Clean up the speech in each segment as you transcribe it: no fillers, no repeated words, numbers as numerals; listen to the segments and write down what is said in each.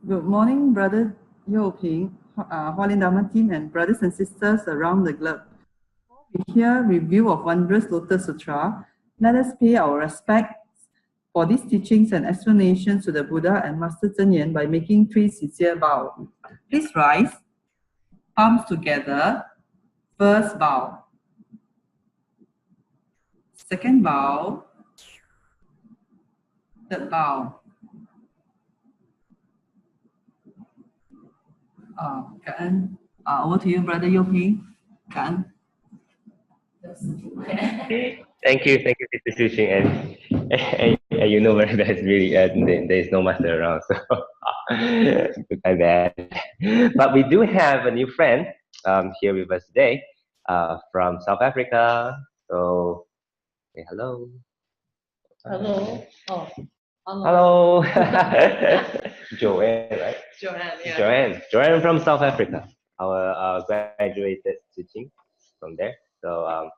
Good morning, Brother Yo Ping, Hualien Dharma team, and brothers and sisters around the globe. We hear review of Wondrous Lotus Sutra. Let us pay our respects for these teachings and explanations to the Buddha and Master Cheng by making 3 sincere bows. Please rise, palms together. First bow. Second bow. Third bow. Cảm ơn. Over to you, Brother Yo Ping. Cảm ơn. Thank you, Mr. Tzu Chi, and you know very best, really, there is no master around, so my bad. But we do have a new friend here with us today from South Africa. So, say hello. Hello. Oh, hello. Joanne, right? Joanne, yeah. Joanne from South Africa. Our graduated teaching from there. So.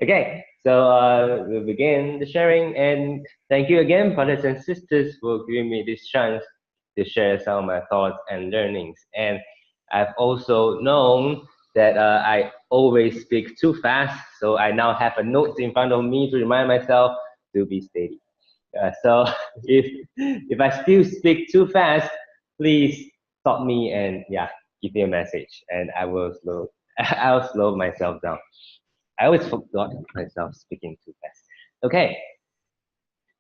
Okay, so we'll begin the sharing, and thank you again, brothers and sisters, for giving me this chance to share some of my thoughts and learnings. And I've also known that I always speak too fast, so I now have a note in front of me to remind myself to be steady. So if I still speak too fast, please stop me and give me a message, and I'll slow myself down. I always forgot myself speaking too fast. Okay,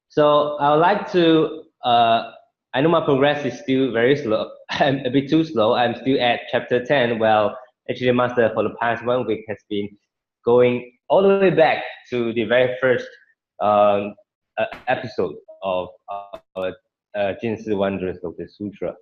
so I would like to, I know my progress is still very slow. I'm a bit too slow. I'm still at chapter 10. Well, actually, Master for the past 1 week has been going all the way back to the very first episode of Jing Wondrous Lotus Sutra.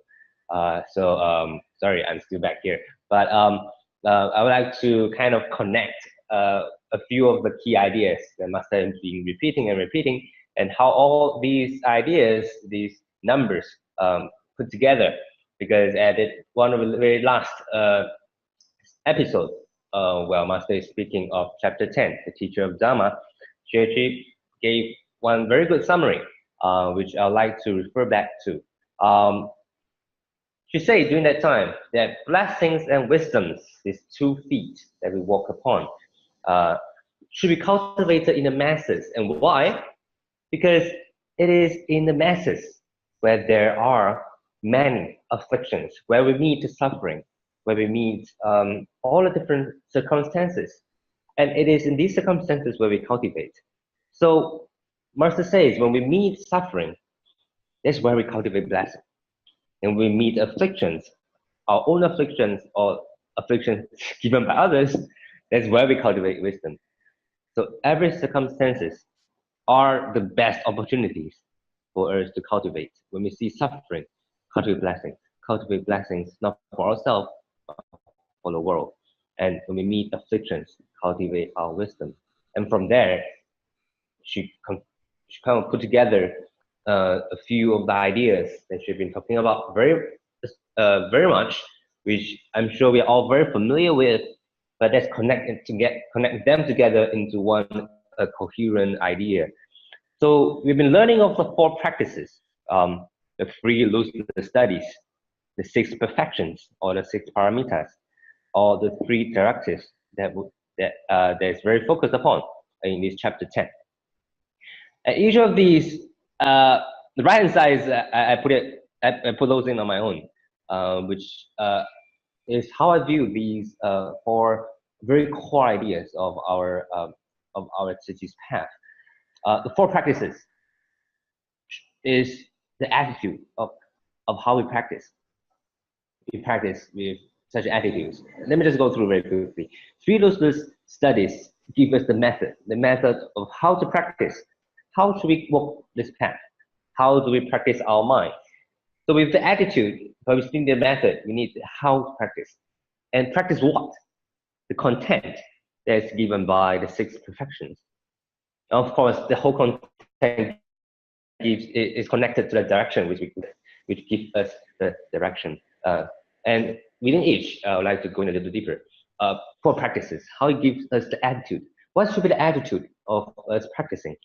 Sorry, I'm still back here. But I would like to kind of connect a few of the key ideas that Master has been repeating and repeating, and how all these ideas, these numbers, put together. Because at one of the very last episodes, while Master is speaking of chapter 10, the teacher of Dharma, she actually gave one very good summary, which I'd like to refer back to. She said during that time that blessings and wisdoms, these 2 feet that we walk upon, should be cultivated in the masses. And why? Because it is in the masses where there are many afflictions, where we meet suffering, where we meet all the different circumstances. And it is in these circumstances where we cultivate. So Master says when we meet suffering, that's where we cultivate blessing. And we meet afflictions, our own afflictions or afflictions given by others, that's where we cultivate wisdom. So every circumstances are the best opportunities for us to cultivate. When we see suffering, cultivate blessings not for ourselves, but for the world. And when we meet afflictions, cultivate our wisdom. And from there, she kind of put together a few of the ideas that she's been talking about very much, which I'm sure we're all very familiar with, but let's connect them together into one coherent idea. So we've been learning of the 4 practices, the 3 lucid studies, the 6 perfections, or the 6 paramitas, or the 3 directives that's very focused upon in this chapter 10. And each of these, the right hand side is I put those in on my own, which is how I view these 4 very core ideas of our Tzu Chi's path. The 4 practices is the attitude of how we practice. We practice with such attitudes. Let me just go through very quickly. 3 lucid studies give us the method of how to practice. How should we walk this path? How do we practice our mind? So with the attitude, by using the method, we need how to practice. And practice what? The content that's given by the 6 perfections. Of course, the whole content is connected to the direction which gives us the direction. And within each, I would like to go in a little deeper. 4 practices, how it gives us the attitude. What should be the attitude of us practicing?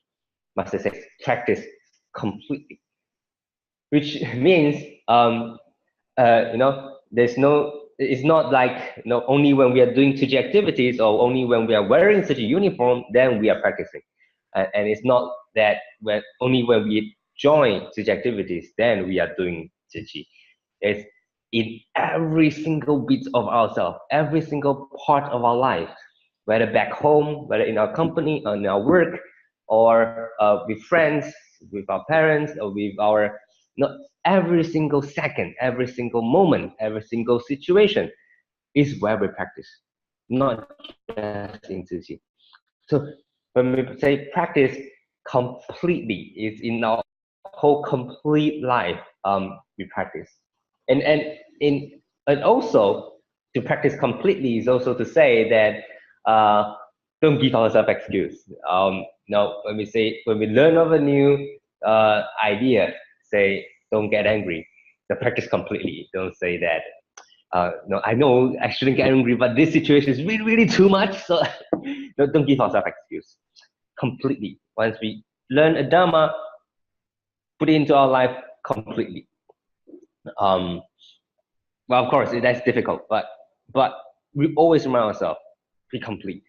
Master says, practice completely. which means there's no. It's not like only when we are doing Tzu Chi activities or only when we are wearing such a uniform then we are practicing, and it's not that only when we join Tzu Chi activities then we are doing Tzu Chi. It's in every single bit of ourselves, every single part of our life, whether back home, whether in our company, or in our work, or with friends, with our parents, or with our every single second, every single moment, every single situation is where we practice, not just in Tzu Chi. So when we say practice completely, it's in our whole complete life. We practice, and also to practice completely is also to say that don't give ourselves excuse. When we learn of a new idea, say don't get angry. The practice completely. Don't say that. No, I know I shouldn't get angry, but this situation is really, really too much. So don't give ourselves excuse. Completely. Once we learn a Dharma, put it into our life completely. Well, of course, that's difficult, but we always remind ourselves, be complete.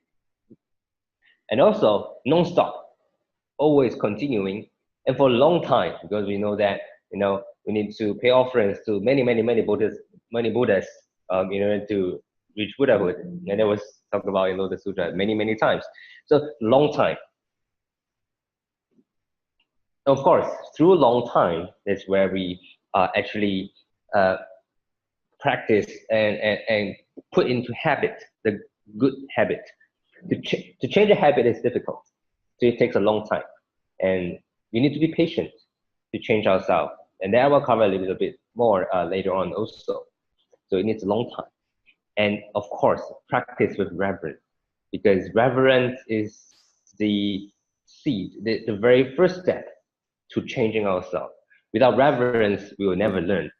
And also, non-stop, always continuing, and for a long time, because we know that we need to pay offerings to many Buddhas in order to reach Buddhahood, and that was talked about in Lotus Sutra many times. So long time. Of course, through a long time, that's where we actually practice and put into habit the good habit. To change a habit is difficult, so it takes a long time, and we need to be patient to change ourselves, and that I will cover a little bit more later on also. So it needs a long time, and of course, practice with reverence, because reverence is the seed, the very first step to changing ourselves. Without reverence, we will never learn.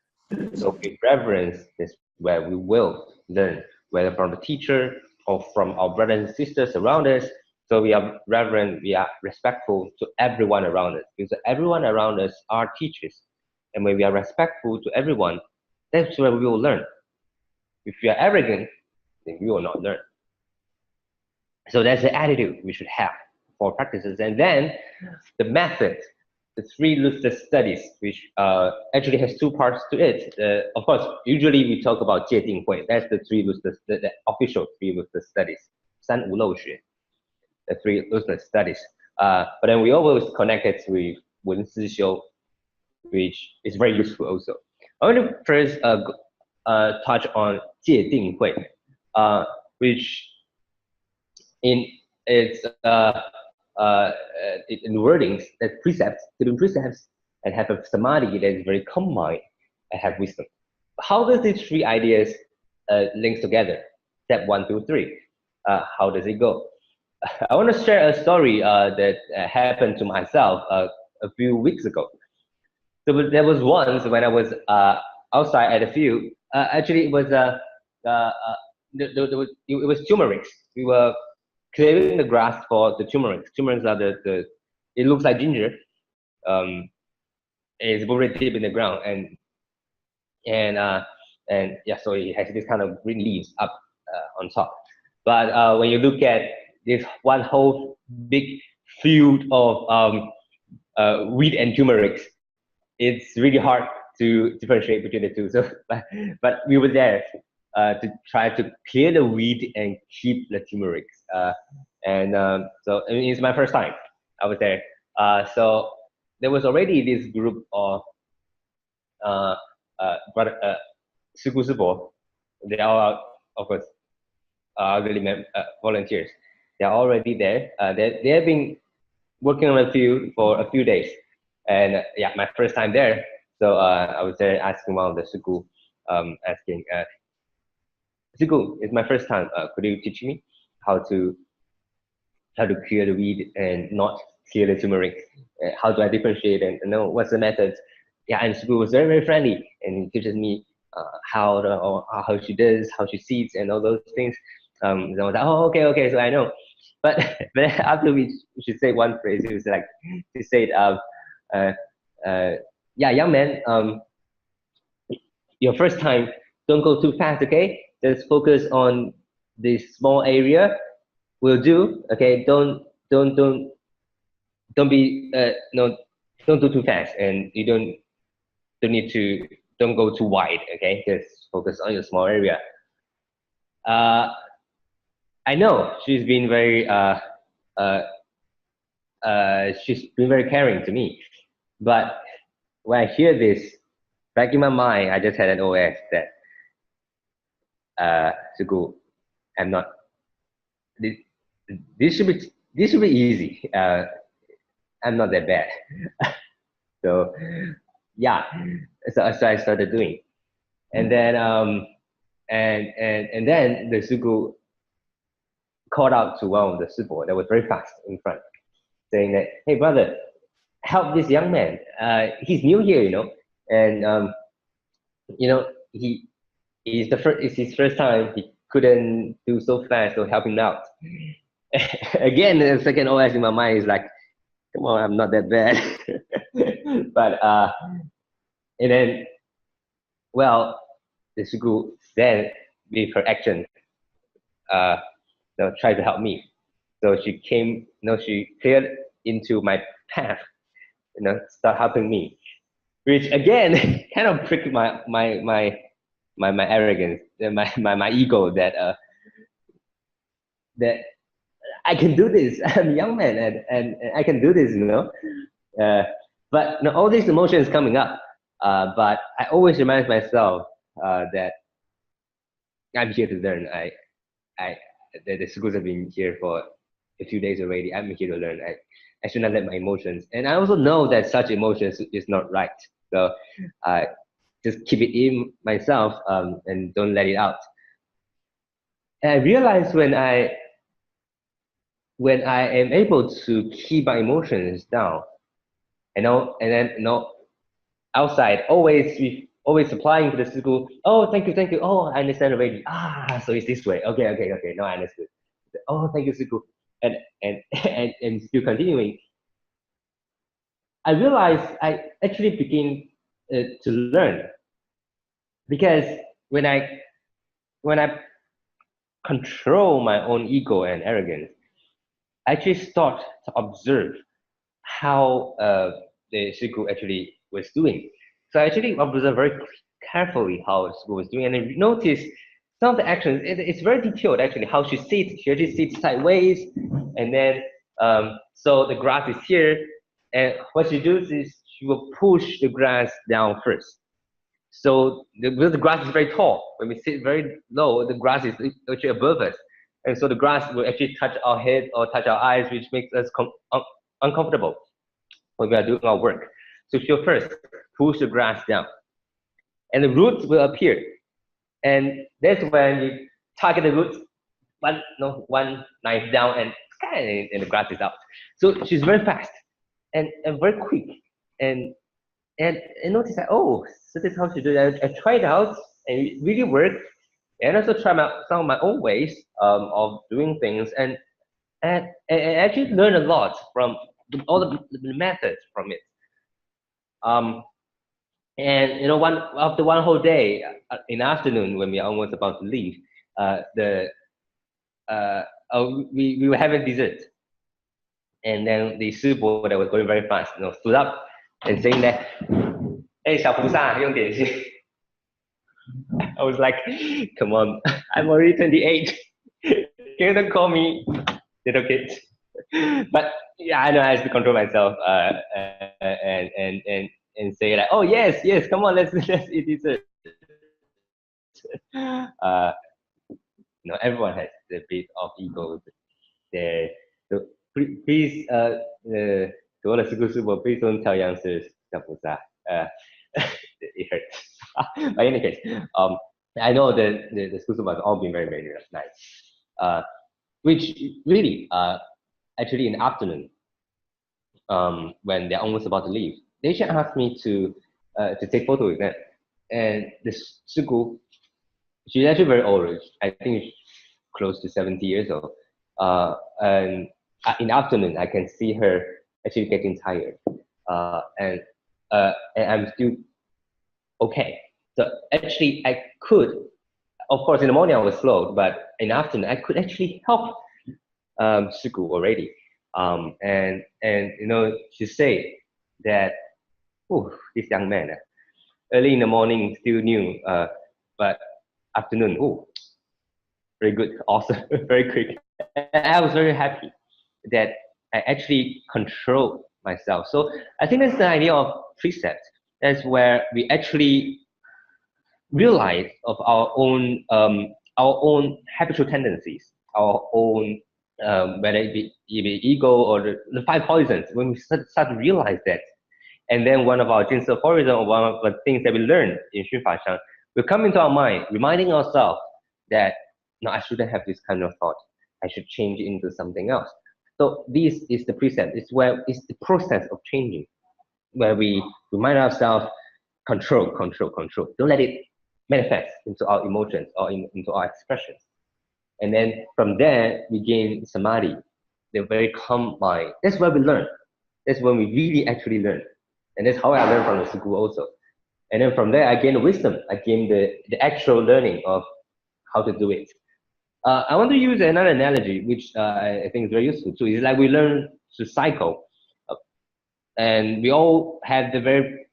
So with reverence is where we will learn, whether from the teacher or from our brothers and sisters around us. So we are reverent, we are respectful to everyone around us, because everyone around us are teachers. And when we are respectful to everyone, that's where we will learn. If we are arrogant, then we will not learn. So that's the attitude we should have for practices. And then the method, the 3 Lotus studies, which actually has 2 parts to it. Of course, usually we talk about 戒定慧. That's the 3 Lotus, the official 3 Lotus studies. 三无漏学, the 3 Lotus studies. But then we always connect it with 文思修, which is very useful also. I want to first touch on 戒定慧, which in its in wordings, that precepts, to do precepts, and have a samadhi that is very combined and have wisdom. How does these 3 ideas link together? Step 1, 2, 3. How does it go? I want to share a story that happened to myself a few weeks ago. So there was once when I was outside at a field. Actually, it was it was turmerics. We were clearing the grass for the turmerics. Turmerics are it looks like ginger. It's very deep in the ground, and yeah, so it has this kind of green leaves up on top. But when you look at this one whole big field of wheat and turmerics, it's really hard to differentiate between the two. So, but we were there to try to clear the weed and keep the turmerics. So I mean, it's my first time I was there. So there was already this group of Suku. They are, of course, really volunteers. They are already there. They have been working on the field for a few days. And yeah, my first time there. So I was there asking one of the Suku, asking, Suku, it's my first time. Could you teach me how to clear the weed and not clear the turmeric? How do I differentiate and know what's the method? Yeah, and Suku was very friendly and he teaches me how she does, how she seeds and all those things. So I was like, oh, okay, so I know. But after she said one phrase, it was like, she said, yeah, young man, your first time, don't go too fast, okay? Just focus on this small area. Will do, okay? Don't be no, don't do too fast, and you don't need to don't go too wide, okay? Just focus on your small area. Uh, I know uh, she's been very caring to me, but when I hear this, back in my mind, I just had an OS that Sugu, I'm not. This, this should be easy. I'm not that bad. So yeah, so I started doing, and then and then the Sugu called out to one of the Sibo that was very fast in front, saying that, hey brother, help this young man. He's new here, you know, and you know it's his first time. He couldn't do so fast, so help him out. Again, the second OS in my mind is like, come on, I'm not that bad. But and then, well, the Sugu then with her action, uh, tried to help me. So she came, she cleared into my path, start helping me, which again kind of pricked my arrogance, my ego that I can do this. I'm a young man and I can do this, but all these emotions coming up. But I always remind myself that I'm here to learn. The schools have been here for a few days already. I'm here to learn. I should not let my emotions. And I also know that such emotions is not right. So just keep it in myself and don't let it out. And I realize when I am able to keep my emotions down, and then outside always applying to the school. Oh, thank you. Oh, I understand already. So it's this way. Okay. Now I understood. Oh, thank you, school. And still continuing. I realized I actually begin to learn because when I control my own ego and arrogance, I actually start to observe how the Shiku actually was doing. So I actually observed very carefully how Shiku was doing, and I noticed some of the actions. It's very detailed actually. How she sits, she actually sits sideways, and then so the grass is here, and what she does is she will push the grass down first. So because the grass is very tall, when we sit very low, the grass is actually above us, and so the grass will actually touch our head or touch our eyes, which makes us uncomfortable when we are doing our work. So she'll first push the grass down, and the roots will appear, and that's when you target the roots, one knife down, and the grass is out. So she's very fast and very quick, and notice that, oh, so this is how she do it. I tried out and it really worked, and also try some of my own ways of doing things, and actually learn a lot from all the methods from it. And after one whole day in the afternoon when we are almost about to leave, we were having dessert, and then the Subo that was going very fast, stood up and saying that, "Hey, 小菩萨，用点心." I was like, "Come on, I'm already 28. You don't call me little kid." But yeah, I know I have to control myself and say like, "Oh yes, come on, let's eat dessert." Everyone has a bit of ego there. So please, to all the Sukusubo, please don't tell youngsters, it hurts. But in any case, I know that the Sukusubo have all been very, very nice. Which really, actually in the afternoon, when they're almost about to leave, they should ask me to take photo with them. And this Suku, she's actually very old. I think close to 70 years old. And in the afternoon, I can see her actually getting tired. And and I'm still okay. So actually, I could, of course, in the morning I was slow, but in the afternoon I could actually help Suku already. And you know, she say that, oh, this young man, early in the morning still new, but afternoon, oh, very good, awesome, very quick. And I was very happy that I actually control myself. So I think that's the idea of precept. That's where we actually realize of our own habitual tendencies, our own whether it be ego or the five poisons. When we start to realize that, and then one of our Jing aphorism or one of the things that we learn in Xun Fa Shang will come into our mind, reminding ourselves that no, I shouldn't have this kind of thought. I should change into something else. So this is the precept. It's the process of changing, where we remind ourselves, control. Don't let it manifest into our emotions or into our expressions. And then from there, we gain samadhi, the very calm mind. That's where we learn. That's when we really actually learn. And that's how I learned from the school also. And then from there, I gained the wisdom. I gained the actual learning of how to do it. I want to use another analogy, which I think is very useful too. It's like we learn to cycle. And we all had the very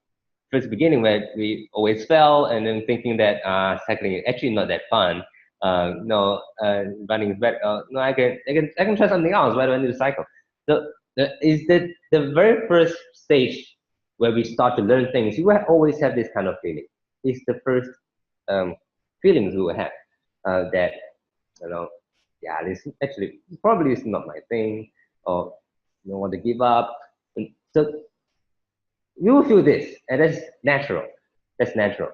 first beginning where we always fell and then thinking that cycling is actually not that fun. Running is better. No, I can try something else. Why do I need to cycle? So the very first stage where we start to learn things, you will always have this kind of feeling. It's the first feelings we will have that, you know, yeah, this actually probably is not my thing, or you don't want to give up. And so you will feel this, and that's natural. That's natural.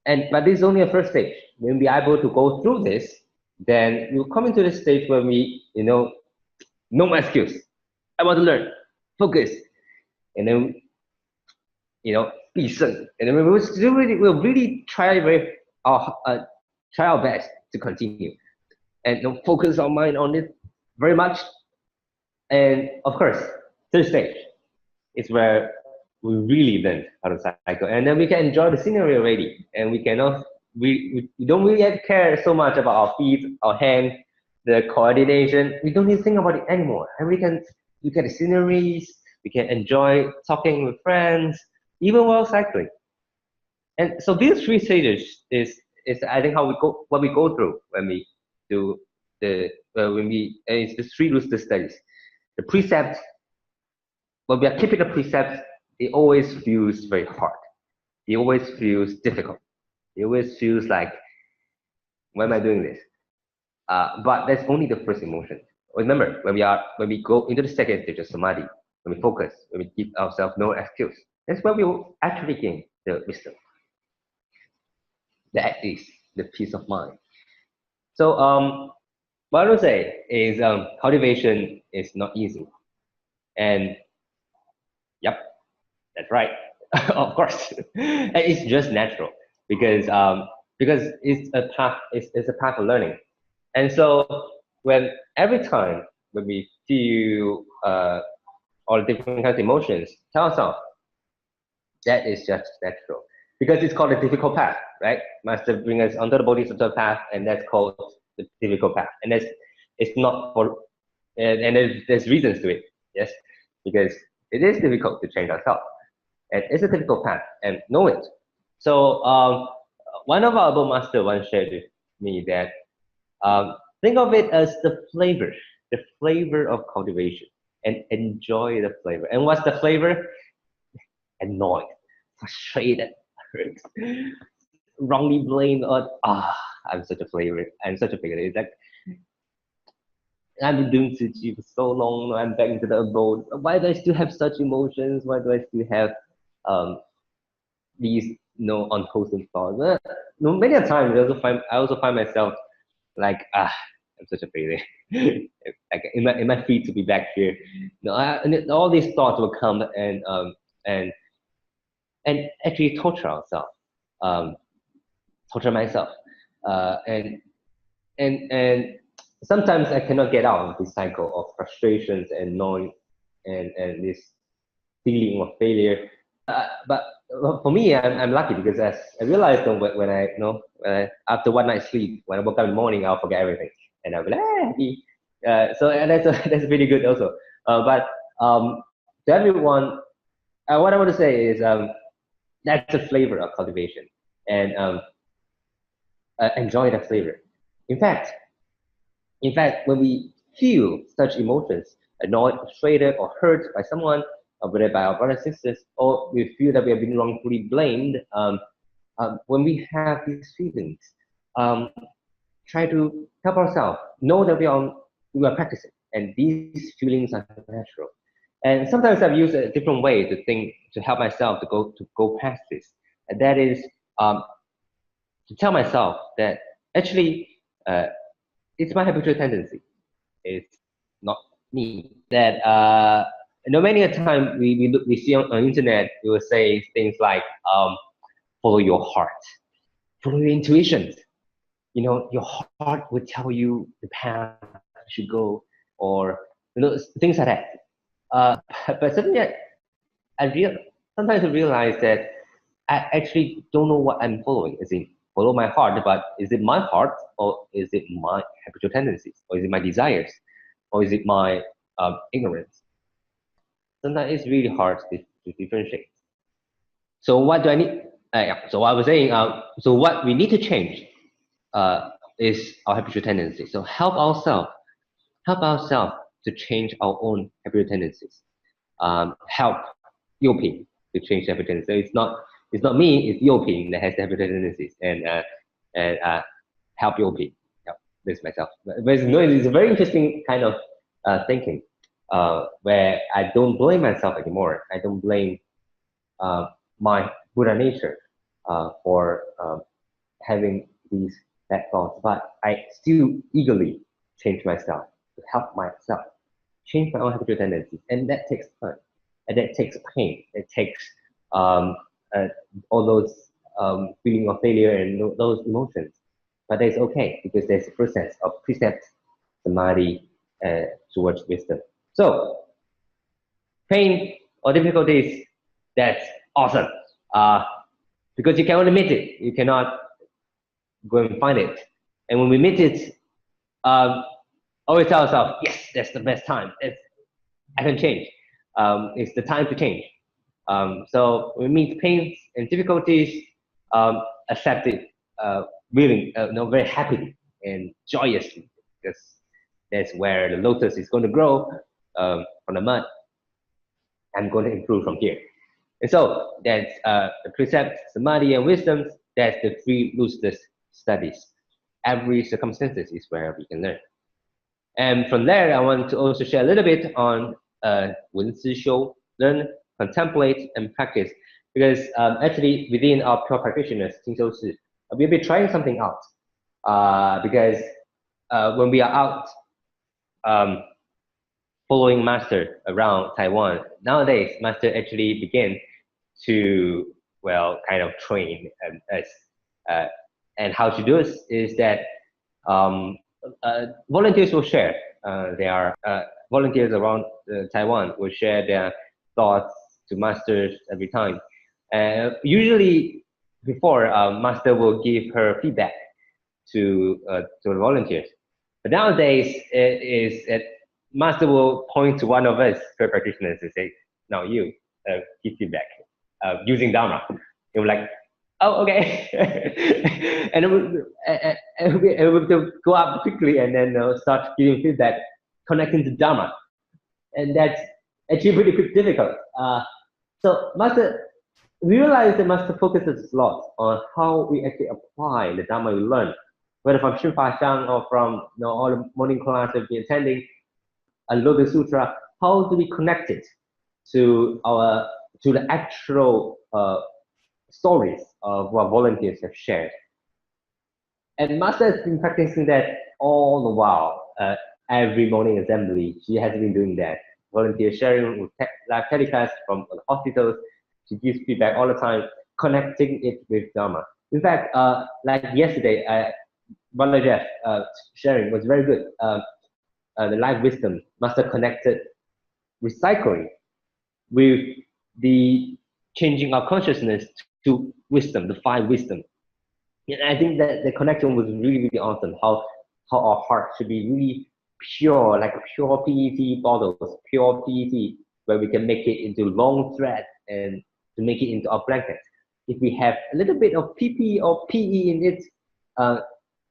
But this is only a first stage. When we are able to go through this, then we'll come into the stage where we, no more excuse. I want to learn, focus, and then, be certain. And then we'll really try our best to continue, and focus our mind on it very much. And of course, third stage is where we really learn how to cycle, and then we can enjoy the scenery already, and we don't really care so much about our feet, our hand, the coordination. We don't need to think about it anymore, and we can look at the sceneries. We can enjoy talking with friends, even while cycling. And so these three stages is I think what we go through when we do it's the three Rooster studies. The precepts, when we are keeping the precepts, it always feels very hard. It always feels difficult. It always feels like, why am I doing this? But that's only the first emotion. Remember, when we go into the second stage of samadhi, when we focus, when we give ourselves no excuse, that's where we will actually gain the wisdom. That is the peace of mind. So what I would say is cultivation is not easy. And yep, that's right. Of course. And it's just natural because it's a path, it's a path of learning. And so every time when we feel all different kinds of emotions, tell ourselves that is just natural. Because it's called a difficult path, right? Master bring us onto the Bodhisattva path, and that's called the difficult path. And it's not for, and there's reasons to it, yes? Because it is difficult to change ourselves. And it's a difficult path, and know it. So one of our Buddha master once shared with me that think of it as the flavor of cultivation, and enjoy the flavor. And what's the flavor? Annoyed, frustrated, wrongly blamed, or I'm such a flavor. I'm such a figure. It's like, I've been doing Tzu Chi for so long. I'm back into the abode. Why do I still have such emotions? Why do I still have these unwholesome thoughts? Many a times I also find myself like, I'm such a failure. Like in my feet to be back here. And all these thoughts will come and actually torture ourselves, torture myself, and sometimes I cannot get out of this cycle of frustrations and noise and this feeling of failure. for me, I'm lucky because as I realized when I, after one night's sleep, when I woke up in the morning, I'll forget everything, and I'll be like, happy. So and that's really good also. But to everyone, what I want to say is that's the flavor of cultivation, and enjoy that flavor. In fact, when we feel such emotions, annoyed, frustrated, or hurt by someone, or whether by our brothers and sisters, or we feel that we have been wrongfully blamed, when we have these feelings, try to help ourselves, know that we are practicing, and these feelings are natural. And sometimes I've used a different way to think, to help myself to go past this, and that is to tell myself that actually it's my habitual tendency. It's not me. That many a time we see on internet, we will say things like follow your heart, follow your intuitions. Your heart will tell you the path you should go, or things like that. But suddenly sometimes I realize that I actually don't know what I'm following. Is it follow my heart, but is it my heart, or is it my habitual tendencies, or is it my desires, or is it my ignorance? Sometimes it's really hard to differentiate. So what do I need? So what I was saying, so what we need to change is our habitual tendencies. So help ourselves to change our own habitual tendencies. Help Yoping to change the habitual tendencies. So it's not me, it's Yoping that has the habitual tendencies, and help Yoping. Help this myself. But it's a very interesting kind of thinking, where I don't blame myself anymore. I don't blame my Buddha nature for having these bad thoughts, but I still eagerly change myself to help myself change my own habitual tendencies, and that takes time, and that takes pain. It takes all those feeling of failure and those emotions, but that's okay because there's a process of precept, samadhi, towards wisdom. So pain or difficulties, that's awesome, because you can only meet it. You cannot go and find it. And when we meet it, always tell ourselves, yes, that's the best time. I can change. It's the time to change. So when we meet pains and difficulties, accept it, very happily and joyously, because that's where the lotus is going to grow from the mud. I'm going to improve from here. And so that's the precept, samadhi, and wisdom. That's the three lotus studies. Every circumstances is where we can learn. And from there, I want to also share a little bit on Wen Si Xiu, learn, contemplate, and practice. Because actually, within our pure practitioners, Jing Si, we'll be trying something out. Because when we are out following master around Taiwan, nowadays, master actually begin to, kind of train us. And how to do this is that volunteers will share. There are volunteers around Taiwan will share their thoughts to masters every time. Usually, before master will give her feedback to the volunteers. But nowadays, it is that master will point to one of us, prayer practitioners, and say, "Now you give feedback using Dharma." And we're like, "Oh, okay." And we will go up quickly and then start giving feedback, connecting to Dharma. And that's actually pretty difficult. So master, we realize that master focuses a lot on how we actually apply the Dharma we learn, whether from Shinfa Shang or from all the morning classes we're attending, a Lotus Sutra. How do we connect it to the actual stories of what volunteers have shared? And master has been practicing that all the while. Every morning assembly, she has been doing that. Volunteer sharing with live telecast from the hospitals. She gives feedback all the time, connecting it with Dharma. In fact, like yesterday, Brother Jeff sharing was very good. The life wisdom, master connected recycling with the changing our consciousness to wisdom, the five wisdom. And I think that the connection was really, really awesome. How our heart should be really pure, like a pure PET bottles, pure PET, where we can make it into long thread and to make it into our blanket. If we have a little bit of PP or PE in it,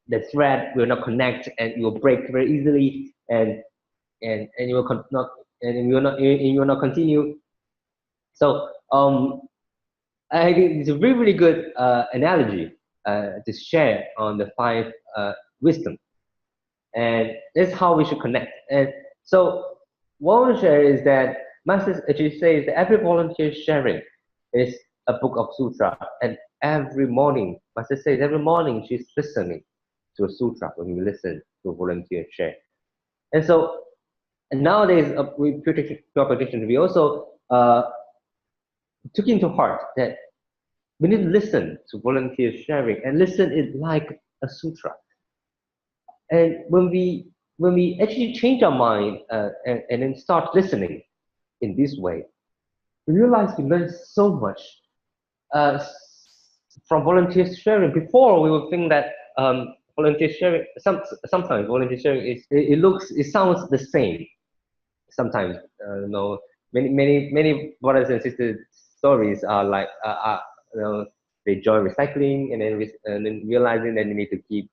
the thread will not connect and it will break very easily, and you will not and you will not continue. So I think it's a really, really good analogy to share on the five wisdom, and that's how we should connect. And so what I want to share is that Master actually says that every volunteer sharing is a book of sutra, and every morning, Master says every morning she's listening to a sutra when we listen to a volunteer share. And so and nowadays with pure practitioners, we also took into heart that we need to listen to volunteer sharing and listen it like a sutra. And when we actually change our mind and then start listening in this way, we realize we learn so much from volunteer sharing. Before we would think that volunteer sharing, sometimes volunteer sharing it sounds the same. Sometimes many brothers and sisters stories are like they join recycling and then realizing that they need to keep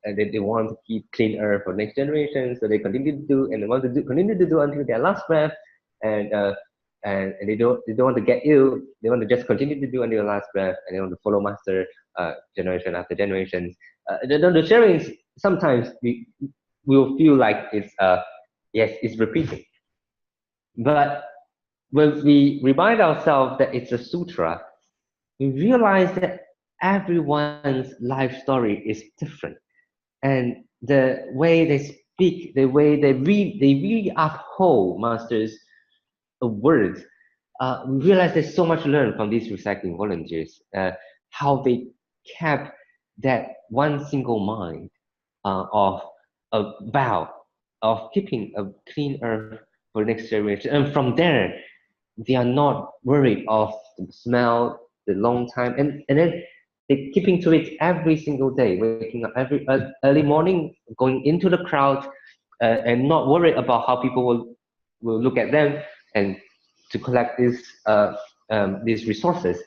and they want to keep clean earth for next generation, so they continue to do and they want to continue to do until their last breath, and they don't want to get ill. They want to just continue to do until their last breath, and they want to follow master generation after generation. The sharing sometimes we will feel like it's it's repeating, but when we remind ourselves that it's a sutra, we realize that everyone's life story is different, and the way they speak, the way they read, they really uphold masters' words. We realize there's so much to learn from these recycling volunteers, how they kept that one single mind of a vow of keeping a clean earth for the next generation, and from there they are not worried of the smell, the long time, and then they keeping to it every single day, waking up every early morning, going into the crowd, and not worried about how people will look at them, and to collect these resources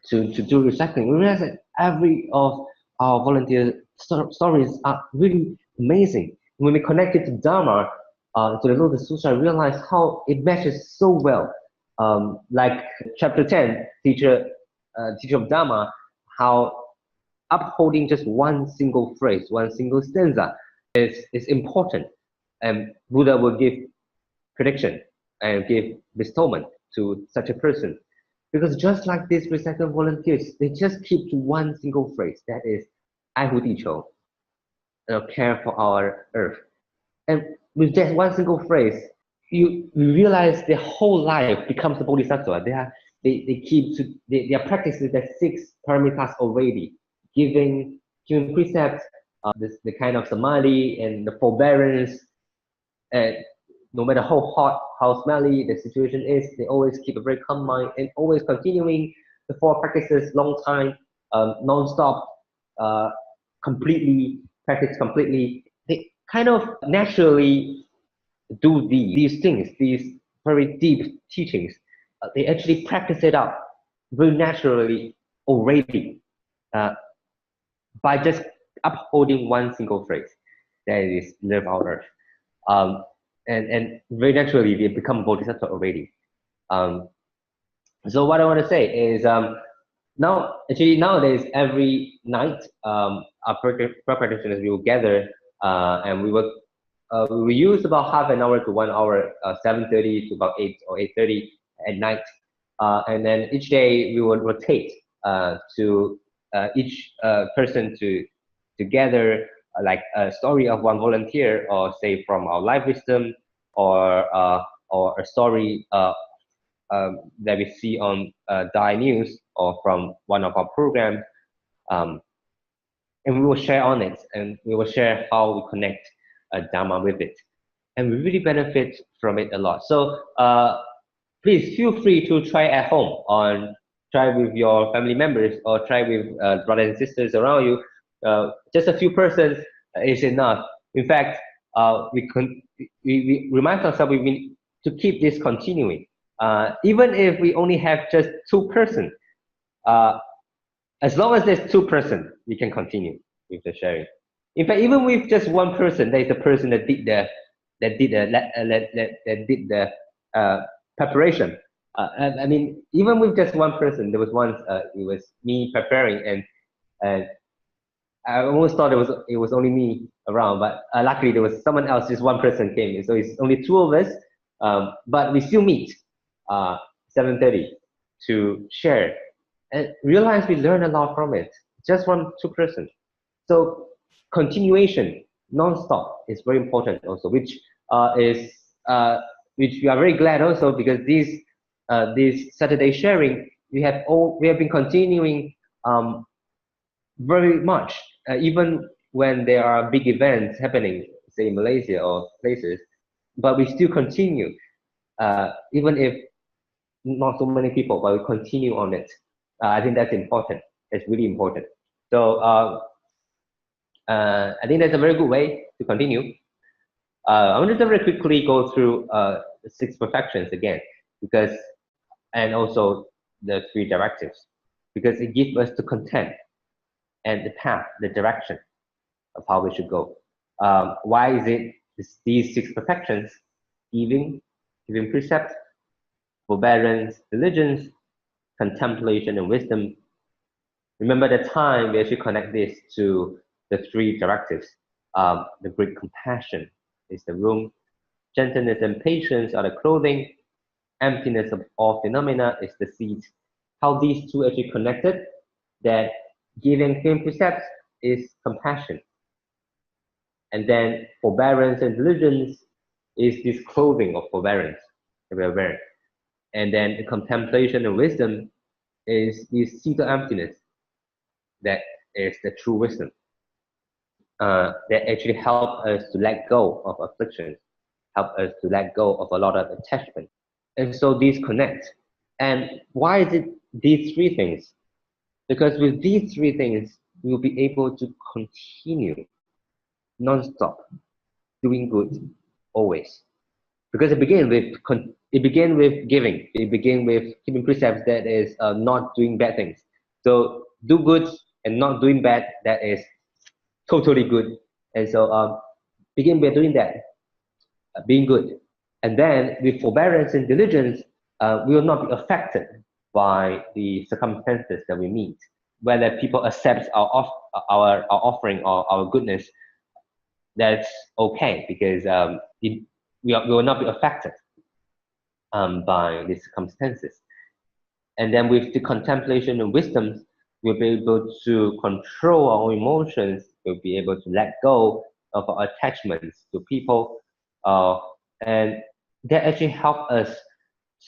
to do recycling. We realize that every of our volunteer stories are really amazing. When we connect it to Dharma, to the Lotus Sutra, I realize how it matches so well. Like chapter 10, teacher of Dharma, how upholding just one single phrase, one single stanza is important. And Buddha will give prediction and give bestowment to such a person. Because just like these recycling volunteers, they just keep to one single phrase, that is, I Hu Di Chou, care for our earth. And with that one single phrase, you realize their whole life becomes a bodhisattva. They are practicing the 6 paramitas already, giving precepts, the kind of samadhi and the forbearance, and no matter how hot, how smelly the situation is, they always keep a very calm mind and always continuing the 4 practices long time, non-stop, practice completely. They kind of naturally do these things, these very deep teachings. They actually practice it out very naturally already by just upholding one single phrase, that is, live our earth. And very naturally, they become bodhisattva already. So what I want to say is, nowadays, every night, our practitioners will gather and we will use about half an hour to 1 hour, 7:30 to about 8 or 8:30 at night, and then each day we will rotate to each person to gather like a story of one volunteer, or say from our life wisdom, or a story that we see on Dai News or from one of our programs, and we will share on it, and we will share how we connect Dharma with it, and we really benefit from it a lot. So please feel free to try at home, or try with your family members, or try with brothers and sisters around you. Just a few persons is enough. In fact, we remind ourselves we need to keep this continuing. Even if we only have just 2 persons, as long as there's 2 persons, we can continue with the sharing. In fact, even with just 1 person, there is a person that did the preparation. I mean, even with just 1 person, there was once it was me preparing, and I almost thought it was only me around, but luckily there was someone else. Just 1 person came, so it's only 2 of us. But we still meet 7:30 to share, and realize we learn a lot from it. Just 2 person. So continuation, non-stop, is very important also, which which we are very glad also, because this Saturday sharing we have been continuing very much, even when there are big events happening, say in Malaysia or places, but we still continue, even if not so many people, but we continue on it. I think that's important. It's really important. So I think that's a very good way to continue. I want to very quickly go through the 6 perfections again, and also the 3 directives, because it gives us the content and the path, the direction of how we should go. Why is it these 6 perfections? Giving precept, forbearance, diligence, contemplation, and wisdom. Remember the time we actually connect this to the 3 directives. The great compassion is the room, gentleness and patience are the clothing, emptiness of all phenomena is the seat. How these 2 actually connected, that giving precepts is compassion, and then forbearance and diligence is this clothing of forbearance that we are wearing, and then the contemplation and wisdom is this seat of emptiness, that is the true wisdom, that actually help us to let go of afflictions, help us to let go of a lot of attachment. And so these connect. And why is it these 3 things? Because with these 3 things, we will be able to continue non-stop doing good always. Because it began with giving. It began with keeping precepts, that is not doing bad things. So do good and not doing bad, that is totally good. And so begin by doing that, being good. And then with forbearance and diligence, we will not be affected by the circumstances that we meet. Whether people accept our offering or our goodness, that's okay, because we will not be affected by the circumstances. And then with the contemplation and wisdom, we'll be able to control our emotions. We'll be able to let go of our attachments to people, and that actually help us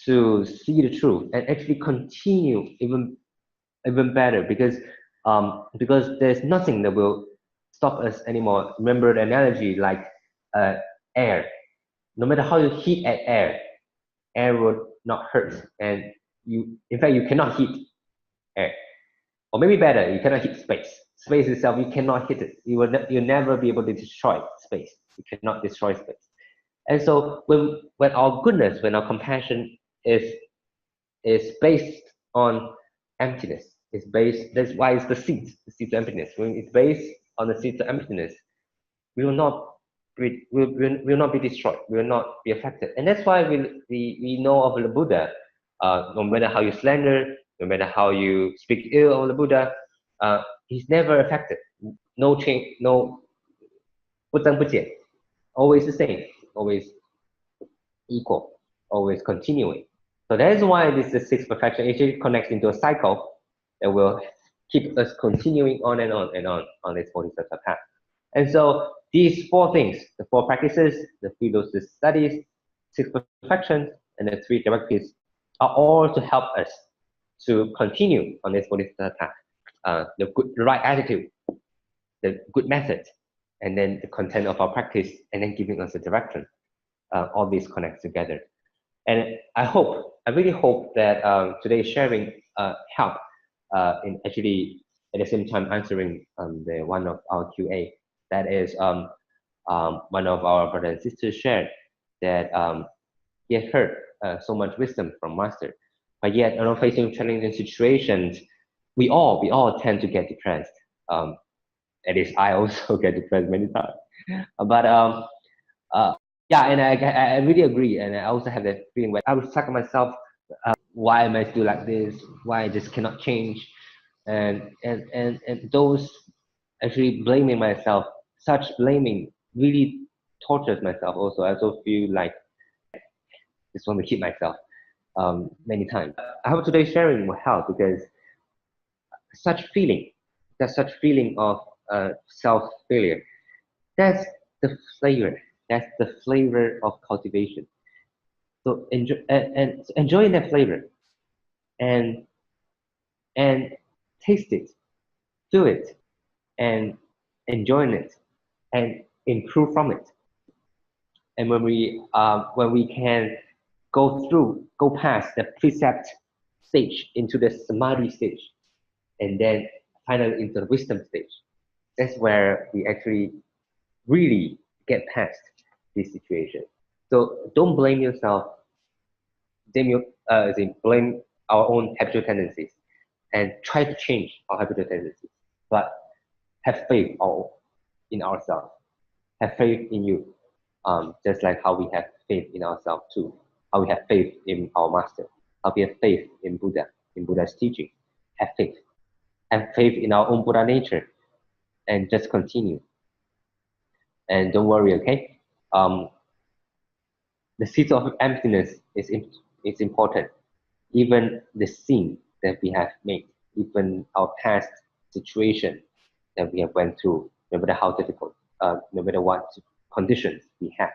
to see the truth and actually continue even better, because there's nothing that will stop us anymore. Remember the analogy, like air. No matter how you heat at air will not hurt, and in fact you cannot heat air. Or maybe better, you cannot heat space. Space itself, you cannot hit it. You'll never be able to destroy space. You cannot destroy space. And so when our goodness, when our compassion is based on emptiness, that's why it's the seed of emptiness. When it's based on the seed of emptiness, we will not be destroyed. We will not be affected. And that's why we know of the Buddha. No matter how you slander, no matter how you speak ill of the Buddha, he's never affected. No change, no 不增不减, always the same, always equal, always continuing. So that is why this is 6 perfection actually connects into a cycle that will keep us continuing on and on and on this Bodhisattva path. And so these 4 things, the 4 practices, the 3 lotus studies, 6 perfections, and the 3 directives are all to help us to continue on this Bodhisattva path. The right attitude, the good method, and then the content of our practice, and then giving us a direction. All these connect together. And I hope I really hope that today's sharing help in actually at the same time answering the one of our QA. That is one of our brothers and sisters shared that he has heard so much wisdom from Master, but yet facing challenging situations, we all tend to get depressed. At least I also get depressed many times. But yeah, and I really agree, and I also have that feeling where I reflect on myself. Why am I still like this? Why I just cannot change? And those actually blaming myself, such blaming really tortures myself. Also, I also feel like I just want to hit myself many times. I hope today's sharing will help because such feeling, that such feeling of self failure, that's the flavor. That's the flavor of cultivation. So enjoy and enjoying that flavor and and taste it, feel it, and enjoying it and improve from it. And when we can go past the precept stage into the samadhi stage, and then finally into the wisdom stage, that's where we actually really get past this situation. So don't blame yourself, blame our own habitual tendencies, and try to change our habitual tendencies. But have faith in ourselves. Have faith in you, just like how we have faith in ourselves too. How we have faith in our master. How we have faith in Buddha, in Buddha's teaching. Have faith. Have faith in our own Buddha nature, and just continue. And don't worry, okay? The seed of emptiness is important. Even the sin that we have made, even our past situation that we have went through, no matter how difficult, no matter what conditions we have,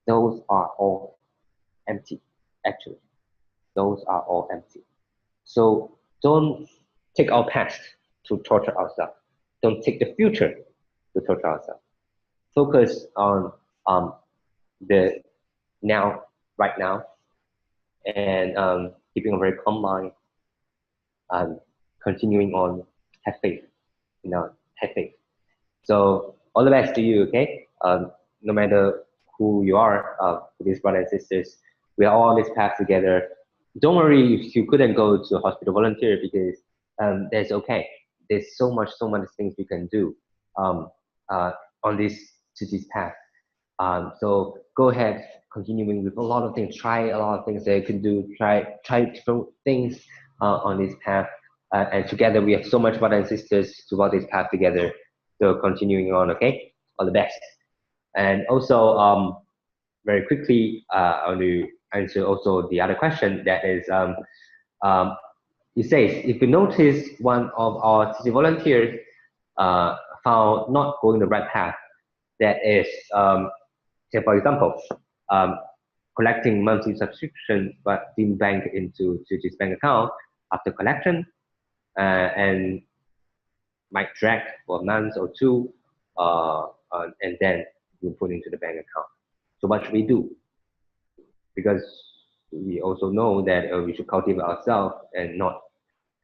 those are all empty, actually. Those are all empty. So don't take our past to torture ourselves. Don't take the future to torture ourselves. Focus on the now, right now, and keeping a very calm mind, continuing on, have faith, have faith. So all the best to you, okay? No matter who you are, these brothers and sisters, we are all on this path together. Don't worry if you couldn't go to a hospital volunteer because that's okay. There's so much things we can do on this path. So go ahead, continuing with a lot of things. Try a lot of things that you can do. Try different things on this path. And together we have so much brothers and sisters to walk this path together. So continuing on, okay? All the best. And also, very quickly, I want to answer also the other question that is, it says, if you notice one of our CC volunteers found not going the right path, that is, say for example, collecting monthly subscription but didn't bank into Tzu Chi's bank account after collection, and might drag for a month or two, and then you put into the bank account. So what should we do? Because we also know that we should cultivate ourselves and not.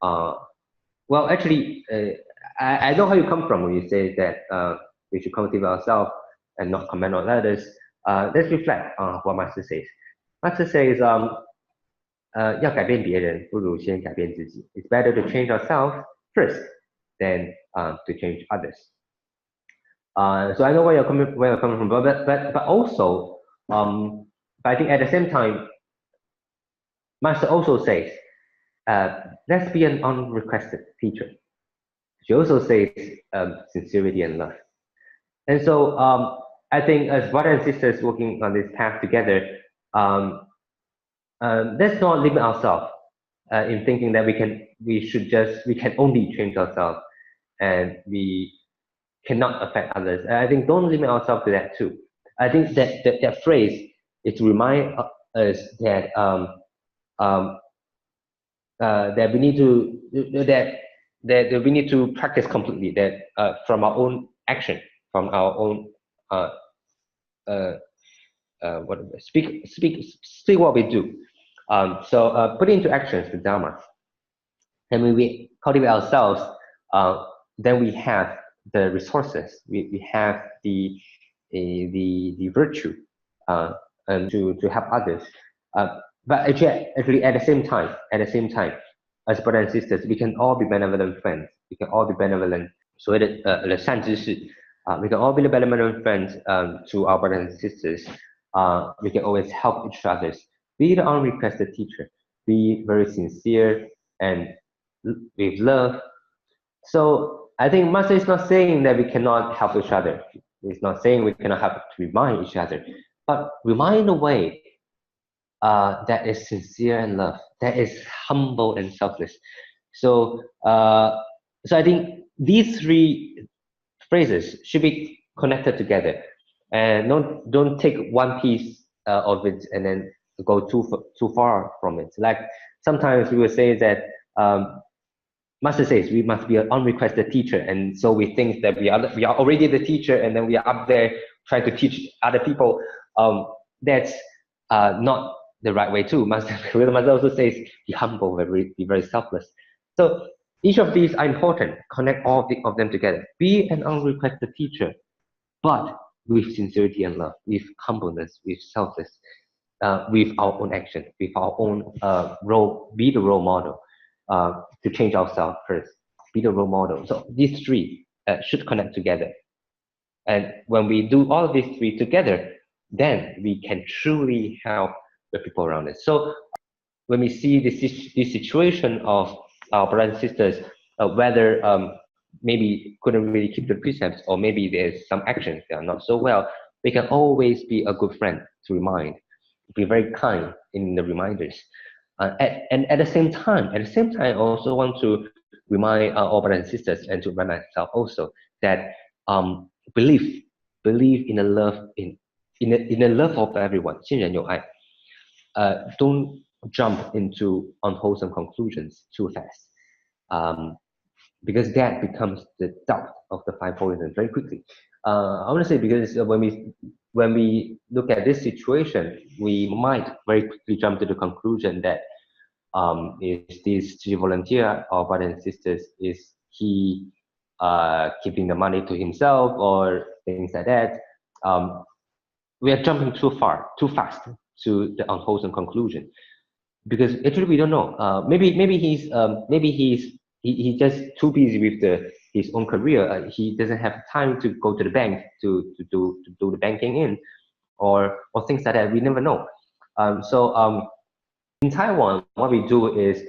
Well, actually, I know how you come from when you say that we should cultivate ourselves and not comment on others. Let's reflect on what Master says. Master says, 要改变别人，不如先改变自己. It's better to change ourselves first than to change others. So I know where you're coming from, but also, but I think at the same time, Master also says, let's be an unrequested teacher. She also says sincerity and love. And so I think as brothers and sisters working on this path together, let's not limit ourselves in thinking that we can only change ourselves and we cannot affect others. I think don't limit ourselves to that too. I think that phrase is to remind us that that we need to that we need to practice completely, that from our own action, from our own speak what we do. Put into actions the Dharma. And when we cultivate ourselves, then we have the resources, we have the virtue and to help others. But actually at the same time, as brothers and sisters, we can all be benevolent friends. We can all be benevolent. So the 善知识, we can all be benevolent friends to our brothers and sisters. We can always help each other. Be the unrequested teacher. Be very sincere and with love. So I think Master is not saying that we cannot help each other. It's not saying we cannot help to remind each other, but remind in a way that is sincere and love, that is humble and selfless. So, so I think these three phrases should be connected together, and don't take one piece of it and then go too far from it. Like sometimes we will say that Master says we must be an unrequested teacher, and so we think that we are already the teacher, and then we are up there trying to teach other people. That's not the right way too. Master also says be humble, be very selfless. So each of these are important. Connect all of them together. Be an unrequested teacher, but with sincerity and love, with humbleness, with selfless, with our own action, with our own role. Be the role model. To change ourselves first, be the role model. So these three should connect together. And when we do all of these three together, then we can truly help the people around us. So when we see this situation of our brothers and sisters, whether maybe couldn't really keep the precepts, or maybe there's some actions that are not so well, we can always be a good friend to remind, be very kind in the reminders. And at the same time, I also want to remind all brothers and sisters, and to remind myself also, that believe in the love in the love of everyone. 信任有爱. Don't jump into unwholesome conclusions too fast, because that becomes the doubt of the five poisons very quickly. I want to say, because when we look at this situation, we might very quickly jump to the conclusion that is this Tzu Chi volunteer, our brothers and sisters, is he keeping the money to himself or things like that. We are jumping too fast to the unwholesome conclusion, because actually we don't know. Maybe he's just too busy with his own career. He doesn't have time to go to the bank to do the banking in, or things like that. We never know. In Taiwan, what we do is,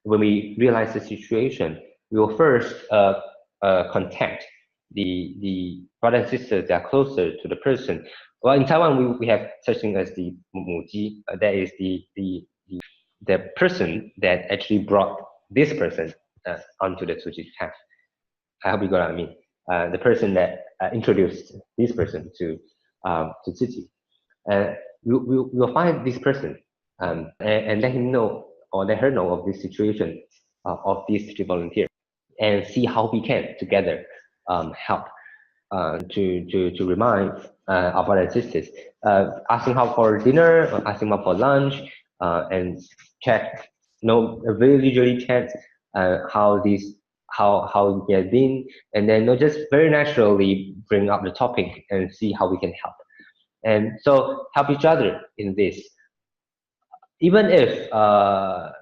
when we realize the situation, we will first contact the brothers and sisters that are closer to the person. Well, in Taiwan, we have such thing as the muji. That is the person that actually brought this person onto the Tzu Chi path. I hope you got what I mean. The person that introduced this person to Tzu Chi. We'll find this person and let him know, or let her know of this situation of these three volunteers, and see how we can together help to remind our brothers and sisters. Asking how for dinner, or asking how for lunch, and check, very usually check how it has been, and then just very naturally bring up the topic and see how we can help. And so help each other in this. Even if, I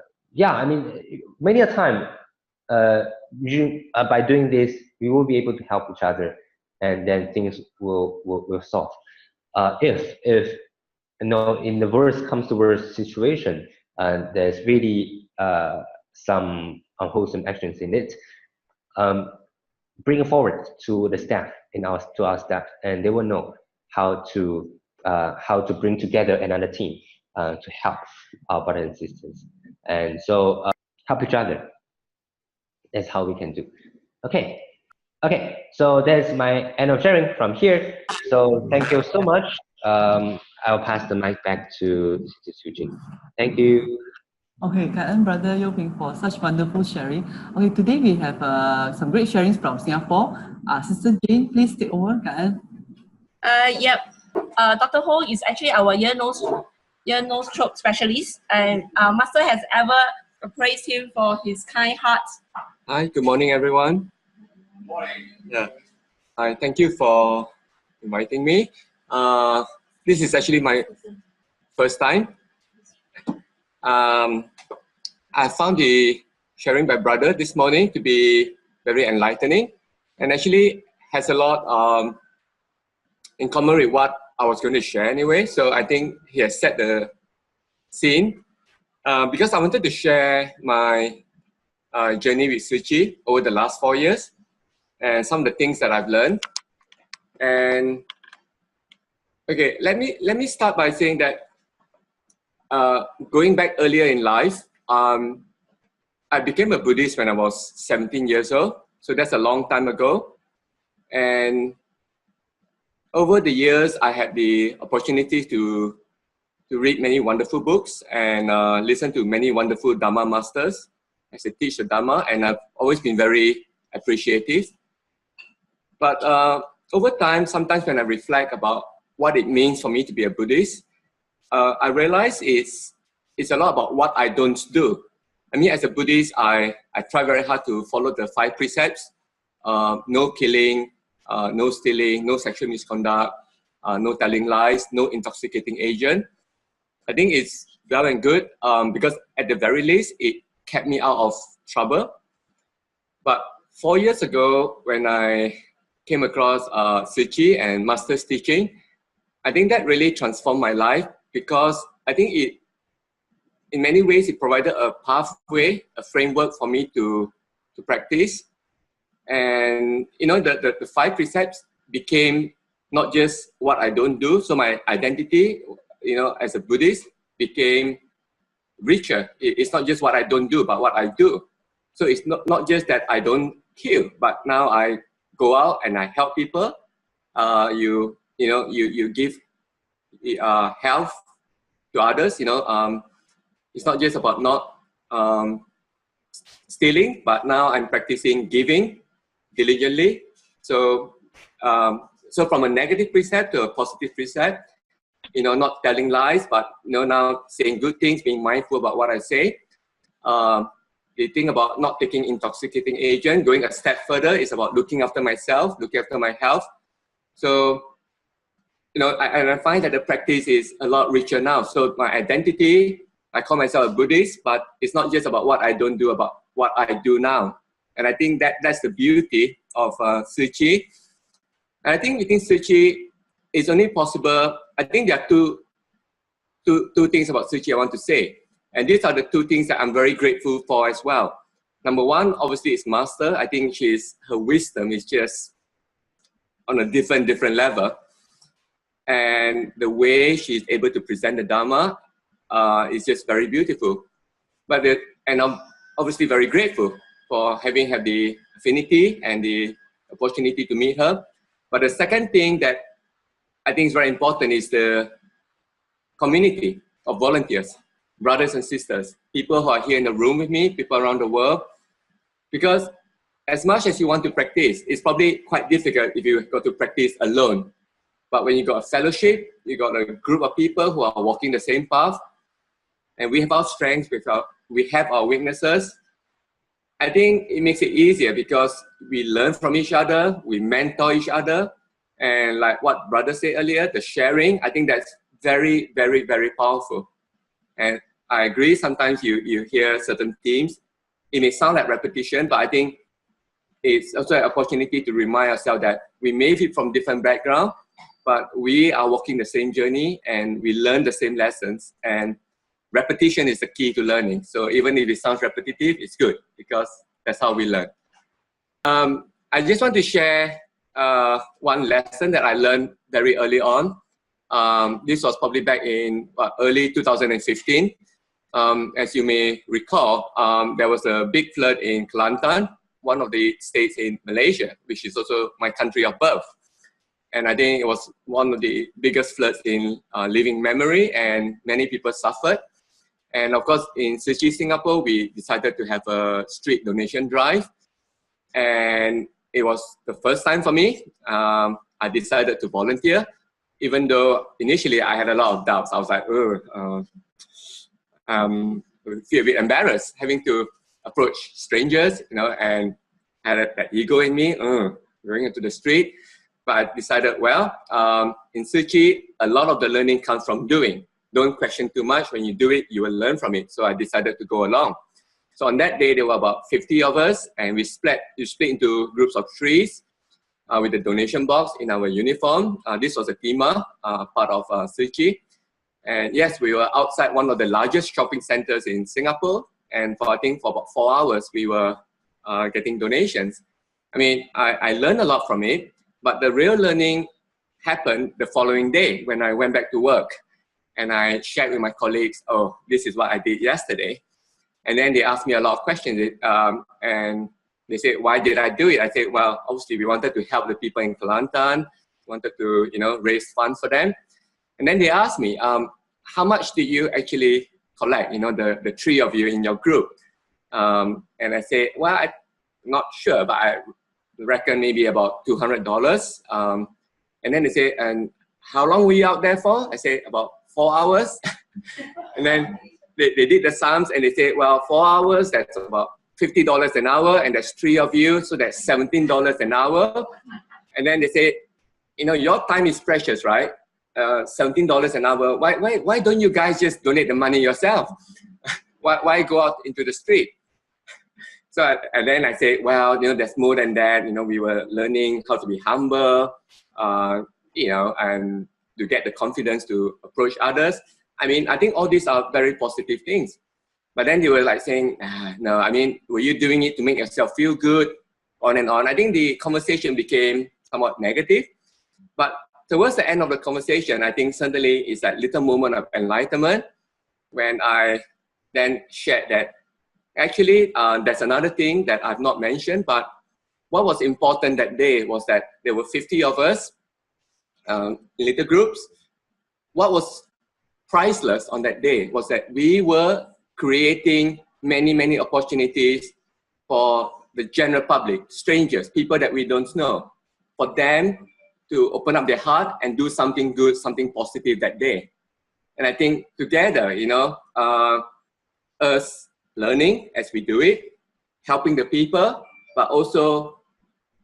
mean, many a time, by doing this, we will be able to help each other, and then things will solve. If in the worst comes to worst situation, there's really some unwholesome actions in it, bring it forward to the staff, to our staff, and they will know how to bring together another team to help our brothers and sisters. And so help each other. That's how we can do. Okay, so that's my end of sharing from here. So thank you so much. I'll pass the mic back to Tzu Chi. Thank you. Okay, Kaen, Brother Yoping, for such wonderful sharing. Okay, today we have some great sharings from Singapore. Sister Jane, please take over, Kaen. Yep. Dr. Ho is actually our year nose ear, nose, throat specialist, and Master has ever praised him for his kind heart. Hi, good morning, everyone. Yeah, hi, thank you for inviting me. This is actually my first time. I found the sharing by brother this morning to be very enlightening, and actually has a lot in common with what I was going to share anyway. So I think he has set the scene because I wanted to share my journey with Tzu Chi over the last 4 years and some of the things that I've learned. And okay, let me start by saying that going back earlier in life, I became a Buddhist when I was 17 years old. So that's a long time ago. And over the years, I had the opportunity to read many wonderful books and listen to many wonderful Dharma masters as they teach the Dharma. And I've always been very appreciative. But over time, sometimes when I reflect about what it means for me to be a Buddhist, I realize it's a lot about what I don't do. I mean, as a Buddhist, I try very hard to follow the 5 precepts: no killing, no stealing, no sexual misconduct, no telling lies, no intoxicating agent. I think it's well and good because at the very least, it kept me out of trouble. But 4 years ago, when I came across Tzu Chi and Master's teaching, I think that really transformed my life because I think in many ways, it provided a pathway, a framework for me to practice. And, you know, the 5 precepts became not just what I don't do. So my identity, you know, as a Buddhist became richer. It's not just what I don't do, but what I do. So it's not just that I don't kill, but now I go out and I help people. You give health to others, you know. It's not just about not stealing, but now I'm practicing giving diligently. So, so from a negative precept to a positive precept, you know, not telling lies, but you know, now saying good things, being mindful about what I say. The thing about not taking intoxicating agent, going a step further, is about looking after myself, looking after my health. So, you know, I find that the practice is a lot richer now. So my identity, I call myself a Buddhist, but it's not just about what I don't do, about what I do now. And I think that's the beauty of Tzu Chi. And I think within Tzu Chi, it's only possible. I think there are two things about Tzu Chi I want to say. And these are the 2 things that I'm very grateful for as well. Number one, obviously, is Master. I think her wisdom is just on a different level. And the way she's able to present the Dharma is just very beautiful. And I'm obviously very grateful for having had the affinity and the opportunity to meet her. But the second thing that I think is very important is the community of volunteers, brothers and sisters, people who are here in the room with me, people around the world. Because as much as you want to practice, it's probably quite difficult if you go to practice alone. But when you got a fellowship, you got a group of people who are walking the same path, and we have our strengths, we have our weaknesses, I think it makes it easier because we learn from each other, we mentor each other, and like what brother said earlier, the sharing, I think that's very, very, very powerful. And I agree, sometimes you hear certain themes, it may sound like repetition, but I think it's also an opportunity to remind ourselves that we may be from different backgrounds, but we are walking the same journey and we learn the same lessons, and repetition is the key to learning. So even if it sounds repetitive, it's good because that's how we learn. I just want to share one lesson that I learned very early on. This was probably back in early 2015. As you may recall, there was a big flood in Kelantan, one of the states in Malaysia, which is also my country of birth. And I think it was one of the biggest floods in living memory, and many people suffered. And of course, in Tzu Chi, Singapore, we decided to have a street donation drive. And it was the first time for me. I decided to volunteer. even though initially I had a lot of doubts. I was like, feel a bit embarrassed having to approach strangers, you know, and had that ego in me, going into the street. But I decided, well, in Tzu Chi, a lot of the learning comes from doing. Don't question too much. When you do it, you will learn from it. So I decided to go along. So on that day, there were about 50 of us, and we split into groups of 3 with the donation box in our uniform. This was a Tima, part of Tzu Chi. And yes, we were outside one of the largest shopping centers in Singapore. And I think for about 4 hours, we were getting donations. I mean, I learned a lot from it, but the real learning happened the following day when I went back to work. And I shared with my colleagues, oh, this is what I did yesterday. And then they asked me a lot of questions. And they said, why did I do it? I said, well, obviously we wanted to help the people in Kelantan, wanted to, you know, raise funds for them. And then they asked me, how much did you actually collect, you know, the 3 of you in your group? And I said, well, I'm not sure, but I reckon maybe about $200. And then they say, and how long were you out there for? I said, about 4 hours. And then they did the sums and they said, well, 4 hours, that's about $50 an hour, and there's 3 of you, so that's $17 an hour. And then they say, you know, your time is precious, right? $17 an hour. Why don't you guys just donate the money yourself? Why go out into the street? So and then I say, well, you know, there's more than that. You know, we were learning how to be humble, you know, and to get the confidence to approach others. I mean, I think all these are very positive things. But then they were like saying, no, I mean, were you doing it to make yourself feel good? On and on. I think the conversation became somewhat negative. But towards the end of the conversation, I think suddenly it's that little moment of enlightenment when I then shared that actually there's another thing that I've not mentioned, but what was important that day was that there were 50 of us in little groups. What was priceless on that day was that we were creating many opportunities for the general public, strangers, people that we don't know, for them to open up their heart and do something good, something positive that day. And I think together, you know, us learning as we do it, helping the people, but also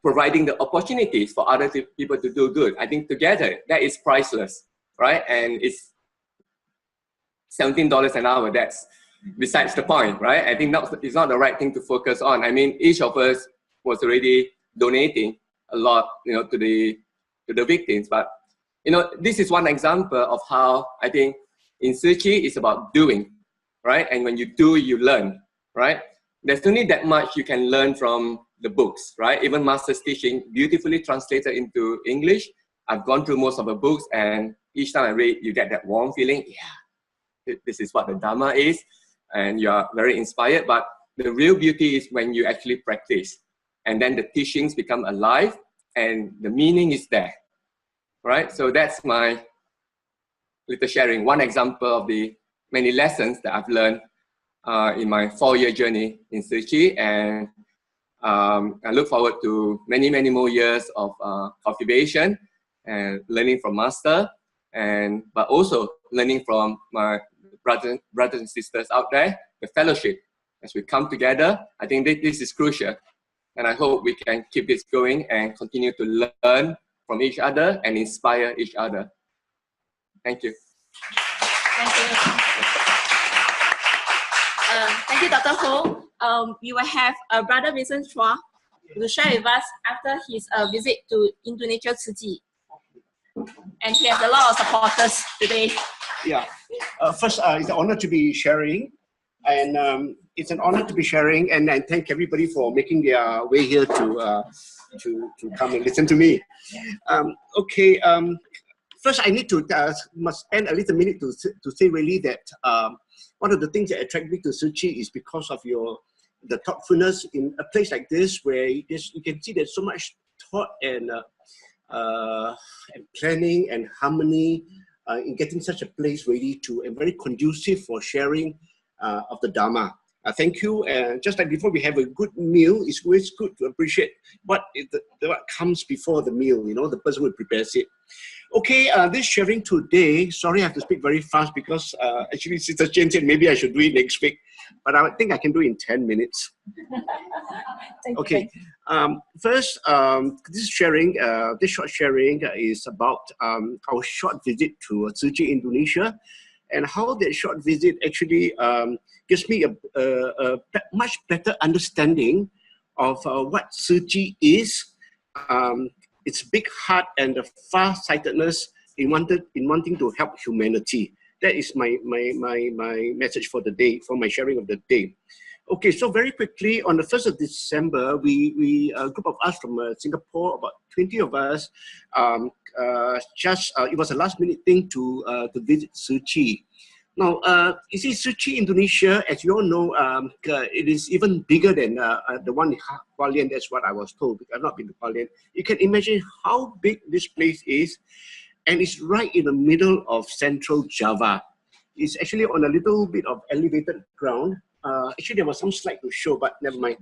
providing the opportunities for other people to do good. I think together, that is priceless, right? And it's $17 an hour, that's besides the point, right? I think it's not the right thing to focus on. I mean, each of us was already donating a lot, you know, to the victims. But, you know, this is one example of how I think in Tzu Chi it's about doing, right? And when you do, you learn, right? There's only that much you can learn from the books, right? Even Master's teaching, beautifully translated into English. I've gone through most of the books, and each time I read, you get that warm feeling, yeah, this is what the Dharma is, and you are very inspired. But the real beauty is when you actually practice, and then the teachings become alive, and the meaning is there, right? So that's my little sharing, one example of the many lessons that I've learned in my 4-year journey in Tzu Chi, and I look forward to many more years of cultivation and learning from Master, but also learning from my brothers and sisters out there, the fellowship. As we come together, I think this is crucial. And I hope we can keep this going and continue to learn from each other and inspire each other. Thank you. Thank you. Thank you, Dr. Ho. We will have Brother Vincent Chua to share with us after his visit to Indonesia Tzu Chi. And he has a lot of supporters today. Yeah. First, it's an honor to be sharing. And it's an honor to be sharing. And I thank everybody for making their way here to come and listen to me. First, I need to must spend a little minute to say really that one of the things that attract me to Tzu Chi is because of the thoughtfulness in a place like this, where you can see there's so much thought and planning and harmony in getting such a place ready to and very conducive for sharing of the Dharma. Thank you. Just like before we have a good meal, it's always good to appreciate what comes before the meal, you know, the person who prepares it. Okay, this sharing today, sorry I have to speak very fast because actually Sister Cheng said maybe I should do it next week, but I think I can do it in 10 minutes. Okay, first, this sharing, this short sharing is about our short visit to Tzu Chi, Indonesia, and how that short visit actually gives me a much better understanding of what Tzu Chi is, its big heart and the far-sightedness in wanting to help humanity. That is my message for the day, for my sharing of the day. Okay, so very quickly, on the 1st of December, we a group of us from Singapore, about 20 of us, it was a last-minute thing to visit Tzu Chi. Now, you see, Tzu Chi, Indonesia, as you all know, it is even bigger than the one in Hualien. That's what I was told. I've not been to Hualien. You can imagine how big this place is, and it's right in the middle of central Java. It's actually on a little bit of elevated ground. Actually, there was some slide to show, but never mind.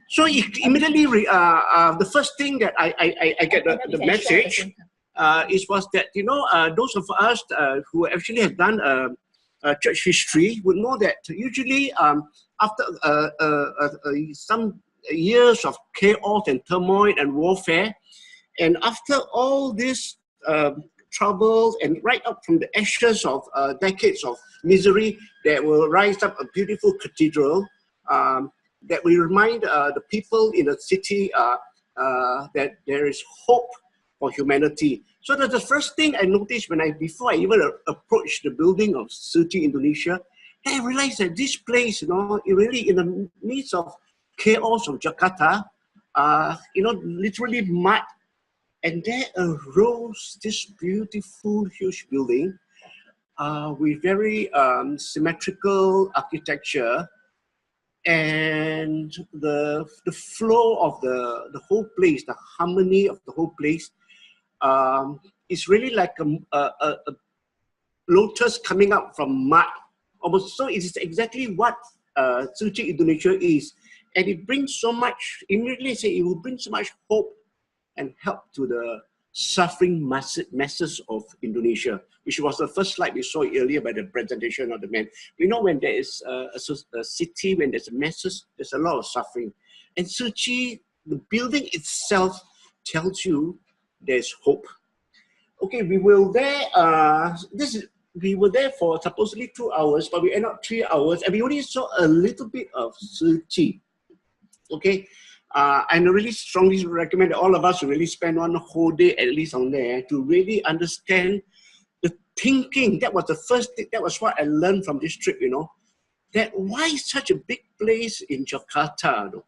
So immediately, the first thing that I get the message was that, you know, those of us who actually have done church history would know that usually after some years of chaos and turmoil and warfare, and after all this troubles and right up from the ashes of decades of misery, there will rise up a beautiful cathedral that will remind the people in the city that there is hope for humanity. So that's the first thing I noticed before I even approached the building of Tzu Chi, Indonesia. I realized that this place, you know, it really in the midst of chaos of Jakarta, you know, literally mud, and there arose this beautiful, huge building with very symmetrical architecture, and the flow of the whole place, the harmony of the whole place, is really like a lotus coming up from mud. Almost, so it is exactly what Tzu Chi, Indonesia is, and it brings so much. Immediately say it will bring so much hope and help to the suffering masses of Indonesia, which was the first slide we saw earlier by the presentation of the man. We know when there is a city, when there's masses, there's a lot of suffering. And Tzu Chi, the building itself tells you there's hope. Okay, we were there, we were there for supposedly 2 hours, but we ended up 3 hours, and we only saw a little bit of Tzu Chi. Okay, I really strongly recommend that all of us should really spend one whole day at least on there to really understand the thinking. That was the first thing, that was what I learned from this trip, you know, that why such a big place in Jakarta, you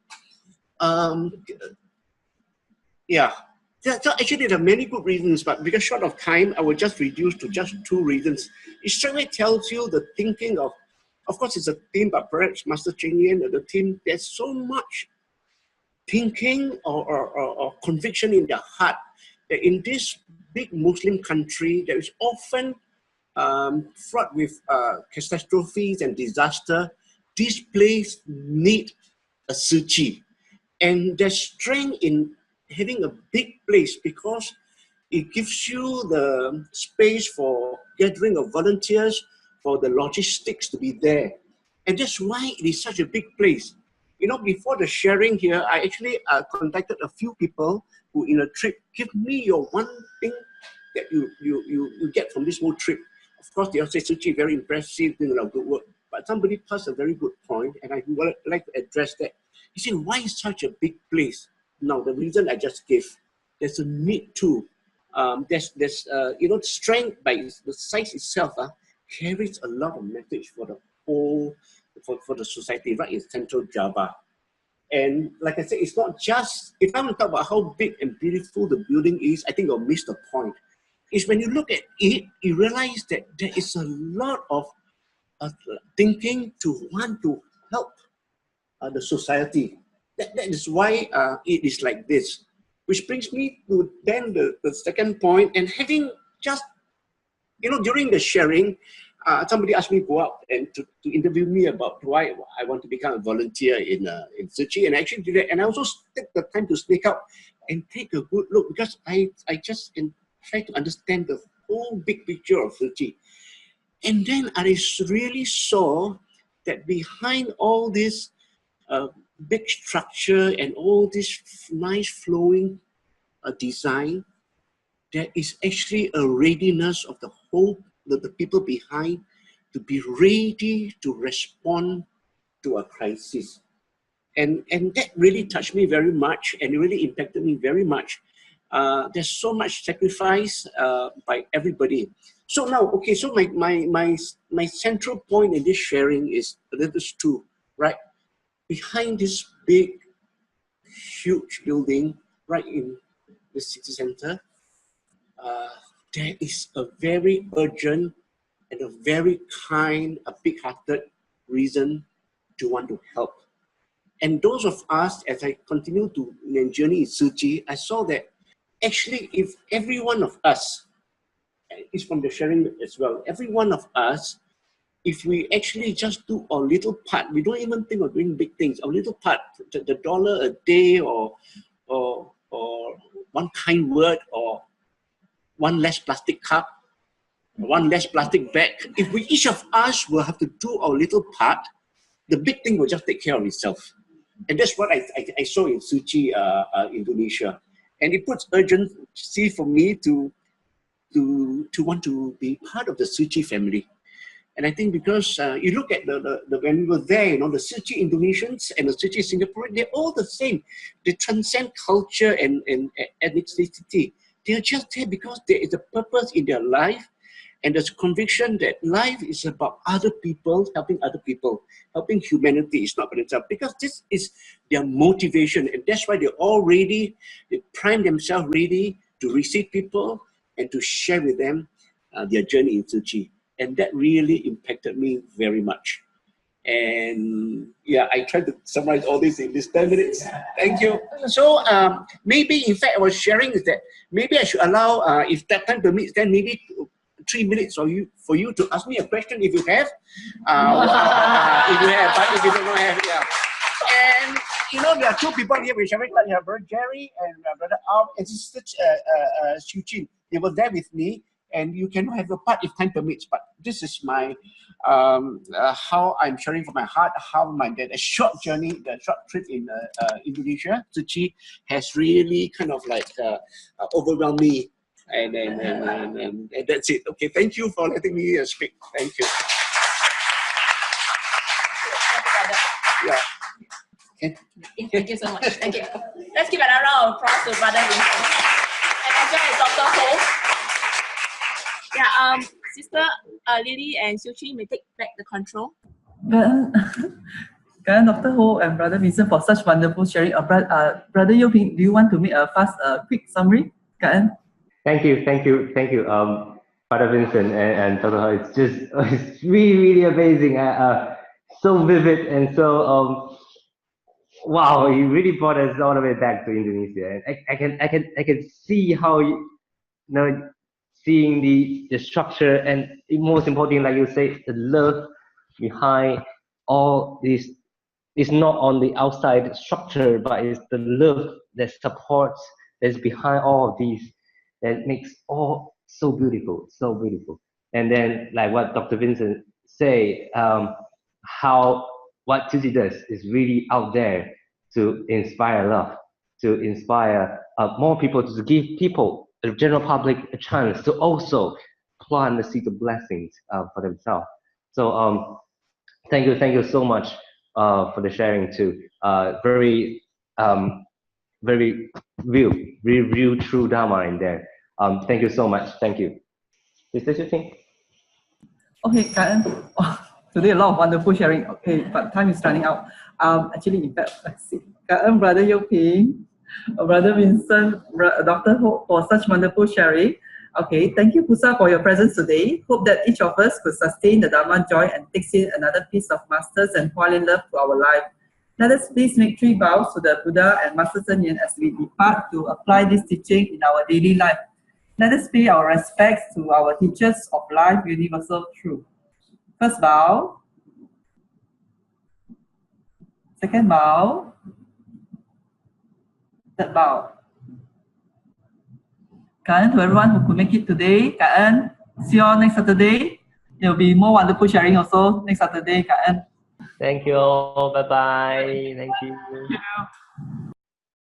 know? Yeah. So actually, there are many good reasons, but because short of time, I will just reduce to just 2 reasons. It straightaway tells you the thinking of course, it's a theme, but perhaps Master Cheng Yen, the theme, there's so much thinking or conviction in their heart that in this big Muslim country, there is often fraught with catastrophes and disaster. This place needs a Tzu Chi. And there's strength in having a big place because it gives you the space for gathering of volunteers, for the logistics to be there. And that's why it is such a big place. You know, before the sharing here, I actually contacted a few people who in a trip, give me your one thing that you get from this whole trip. Of course, they all say, Tzu Chi, very impressive, doing a lot of good work. But somebody passed a very good point, and I would like to address that. You see, why is such a big place? Now, the reason I just gave, there's a need to. There's you know, strength by the size itself carries a lot of message for the whole, for the society right in central Java. And like I said, it's not just, if I want to talk about how big and beautiful the building is, I think I'll miss the point. It's when you look at it, you realize that there is a lot of thinking to want to help the society. That is why it is like this. Which brings me to then the second point, and having just, you know, during the sharing, somebody asked me to go out and to interview me about why I want to become a volunteer in Tzu Chi, and I actually did that. And I also took the time to sneak out and take a good look, because I just try to understand the whole big picture of Tzu Chi. And then I really saw that behind all this big structure and all this nice flowing design, there is actually a readiness of the whole, the people behind, to be ready to respond to a crisis. And that really touched me very much, and it really impacted me very much. There's so much sacrifice by everybody. So now, okay, so my central point in this sharing is this two, right? Behind this big, huge building, right in the city center, there is a very urgent and a very kind, a big-hearted reason to want to help. And those of us, as I continue to journey in Tzu Chi, I saw that actually if every one of us, is from the sharing as well, every one of us, if we actually just do our little part, we don't even think of doing big things, our little part, the $1 a day or one kind word or one less plastic cup, one less plastic bag, if we each of us will have to do our little part, the big thing will just take care of itself. And that's what I saw in Tzu Chi, Indonesia. And it puts urgency for me to want to be part of the Tzu Chi family. And I think because you look at when we were there, you know, the Tzu Chi Indonesians and the Tzu Chi Singaporeans, they're all the same. They transcend culture and ethnicity. They're just there because there is a purpose in their life, and there's a conviction that life is about other people, helping humanity. It's not about themselves, because this is their motivation, and that's why they're all ready. They prime themselves ready to receive people and to share with them their journey in Tzu Chi. And that really impacted me very much. And yeah, I tried to summarize all this in these 10 minutes. Thank you. So maybe, in fact, I was sharing is that maybe I should allow, if that time permits, then maybe 3 minutes for you to ask me a question if you have. If you have, but if you don't have, yeah. And you know, there are two people here with sharing. You have Brother Jerry and Brother Al and Sister Tzu Chi. They were there with me. And you can have a part if time permits, but this is my how I'm sharing from my heart, how a short journey, the short trip in Indonesia, Tzu Chi, has really kind of like overwhelmed me, and that's it. Okay, thank you for letting me speak. Thank you. Yeah. Thank you so much. Thank you. Let's give another round of applause to Brother Vincent. And again, Dr. Ho. Yeah, Sister Lily and Tzu Chi may take back the control. Dr. Ho and Brother Vincent for such wonderful sharing. Brother Yoping, do you want to make a quick summary? Thank you, Brother Vincent and Dr. Ho. It's really amazing. So vivid and so wow! You really brought us all the way back to Indonesia. And I can see how you know. Seeing the structure, and most importantly, like you say, the love behind all this is not on the outside structure, but it's the love that supports, that's behind all of these, that makes all so beautiful, so beautiful. And then, like what Dr. Vincent say, what Tzu Chi does is really out there to inspire love, to inspire more people, to give people, the general public, a chance to also plant the seed of blessings for themselves. So thank you so much for the sharing too. Very real true Dharma in there. Thank you so much. Thank you. Is this your thing? Okay, Karen. Today a lot of wonderful sharing. Okay, but time is running out. Actually, in fact, let's see. Karen, Brother Yoping, Brother Vincent, Dr. Ho, for such wonderful sharing. Okay, thank you, Pusa, for your presence today. Hope that each of us could sustain the Dharma joy and takes in another piece of Masters and Hualien love to our life. Let us please make 3 vows to the Buddha and Master Cheng as we depart to apply this teaching in our daily life. Let us pay our respects to our teachers of life, universal truth. First bow. Second bow. Third bow. Cảm ơn to everyone who could make it today. Cảm ơn. See you all next Saturday. There will be more wonderful sharing also next Saturday. Cảm ơn. Thank you all. Bye bye. Thank you. Thank you.